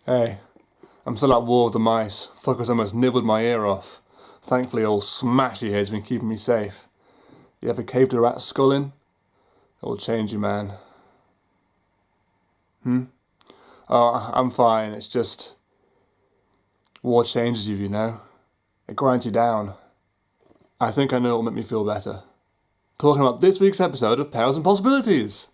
Hey, I'm still at war with the mice. Fuckers almost nibbled my ear off. Thankfully, old Smashy here's been keeping me safe. You ever caved a rat's skull in? It'll change you, man. Oh, I'm fine. It's just... war changes you, you know? It grinds you down. I think I know what'll make me feel better. Talking about this week's episode of Perils Possibilities!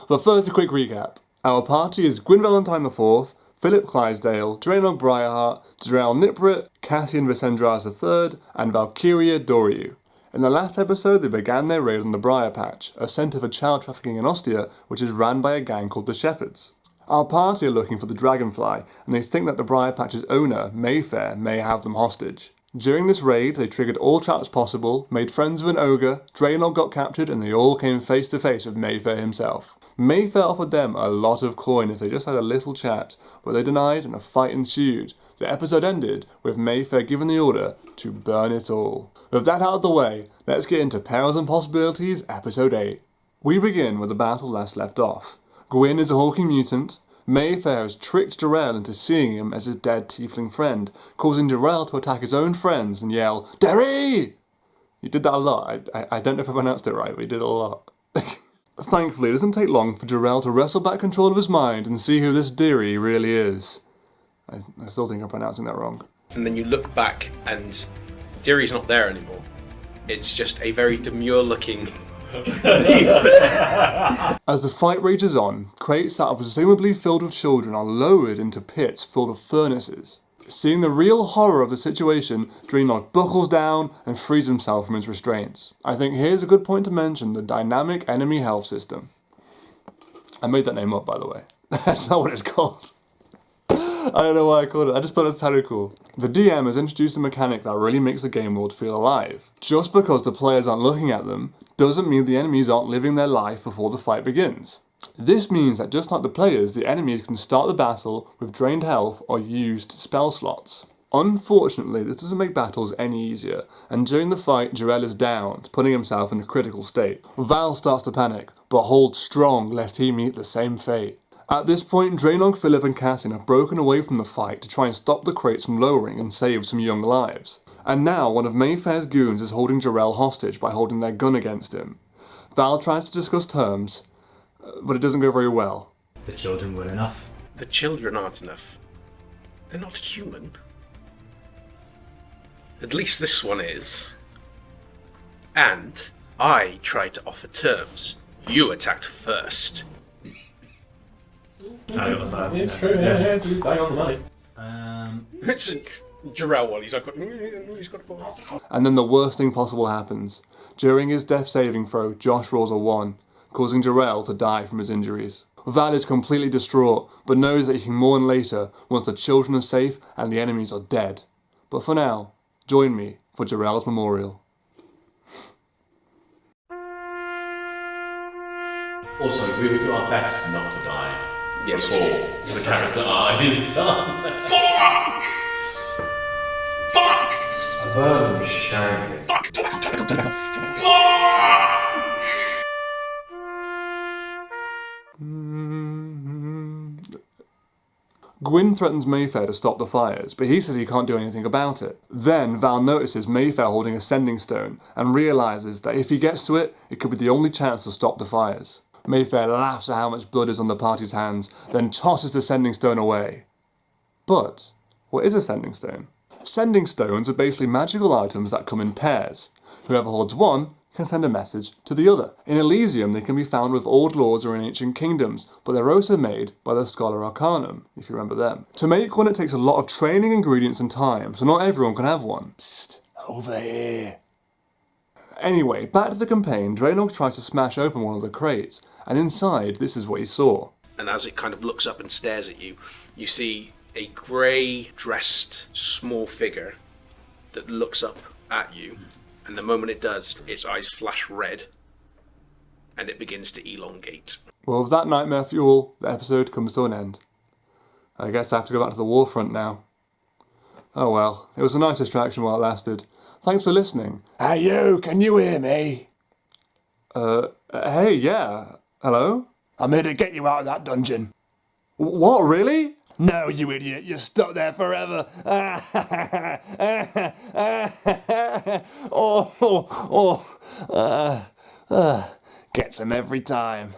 But first, a quick recap. Our party is Gwyn Valentine IV, Philip Clydesdale, Draenog Briarheart, Jarell Niprit, Cassian Visendras III, and Valkyria Doriu. In the last episode, they began their raid on the Briar Patch, a centre for child trafficking in Ostia, which is ran by a gang called the Shepherds. Our party are looking for the Dragonfly, and they think that the Briar Patch's owner, Mayfair, may have them hostage. During this raid, they triggered all traps possible, made friends with an ogre, Draenog got captured, and they all came face to face with Mayfair himself. Mayfair offered them a lot of coin if they just had a little chat, but they denied and a fight ensued. The episode ended with Mayfair giving the order to burn it all. With that out of the way, let's get into Perils and Possibilities episode 8. We begin where the battle last left off. Gwyn is a hulking mutant. Mayfair has tricked Jarell into seeing him as his dead tiefling friend, causing Jarell to attack his own friends and yell, "Derry!" He did that a lot. I don't know if I pronounced it right, but he did it a lot. Thankfully, it doesn't take long for Jarell to wrestle back control of his mind and see who this Derry really is. I still think I'm pronouncing that wrong. And then you look back and Derry's not there anymore. It's just a very demure-looking... As the fight rages on, crates that are presumably filled with children are lowered into pits filled with furnaces. Seeing the real horror of the situation, Draenog buckles down and frees himself from his restraints. I think here's a good point to mention the dynamic enemy health system. I made that name up, by the way. That's not what it's called. I don't know why I called it, I just thought it sounded cool. The DM has introduced a mechanic that really makes the game world feel alive. Just because the players aren't looking at them, doesn't mean the enemies aren't living their life before the fight begins. This means that just like the players, the enemies can start the battle with drained health or used spell slots. Unfortunately, this doesn't make battles any easier, and during the fight, Jarell is downed, putting himself in a critical state. Val starts to panic, but holds strong lest he meet the same fate. At this point, Draenog, Philip and Cassian have broken away from the fight to try and stop the crates from lowering and save some young lives. And now, one of Mayfair's goons is holding Jarell hostage by holding their gun against him. Val tries to discuss terms, but it doesn't go very well. The children weren't enough. The children aren't enough. They're not human. At least this one is. And I tried to offer terms. You attacked first. It's true, yeah, bang on the money. It's Jarell one, he's got 4. And then the worst thing possible happens. During his death saving throw, Josh rolls a 1, causing Jarell to die from his injuries. Val is completely distraught, but knows that he can mourn later once the children are safe and the enemies are dead. But for now, join me for Jarell's memorial. Also, we would do our best not to die. Yes. Before the character is done. Fuck! A burn shank. Gwyn threatens Mayfair to stop the fires, but he says he can't do anything about it. Then Val notices Mayfair holding a sending stone and realises that if he gets to it, it could be the only chance to stop the fires. Mayfair laughs at how much blood is on the party's hands, then tosses the sending stone away. But what is a sending stone? Sending stones are basically magical items that come in pairs. Whoever holds one can send a message to the other. In Elysium, they can be found with old lords or in ancient kingdoms, but they're also made by the Scholar Arcanum, if you remember them. To make one, it takes a lot of training, ingredients and time, so not everyone can have one. Psst, over here. Anyway, back to the campaign, Draenog tries to smash open one of the crates, and inside, this is what he saw. And as it kind of looks up and stares at you, you see a grey-dressed small figure that looks up at you, and the moment it does, its eyes flash red, and it begins to elongate. Well, with that nightmare fuel, the episode comes to an end. I guess I have to go back to the war front now. Oh well, it was a nice distraction while it lasted. Thanks for listening. Hey you, can you hear me? Hey, yeah. Hello? I'm here to get you out of that dungeon. What, really? No, you idiot, you're stuck there forever. Gets him every time.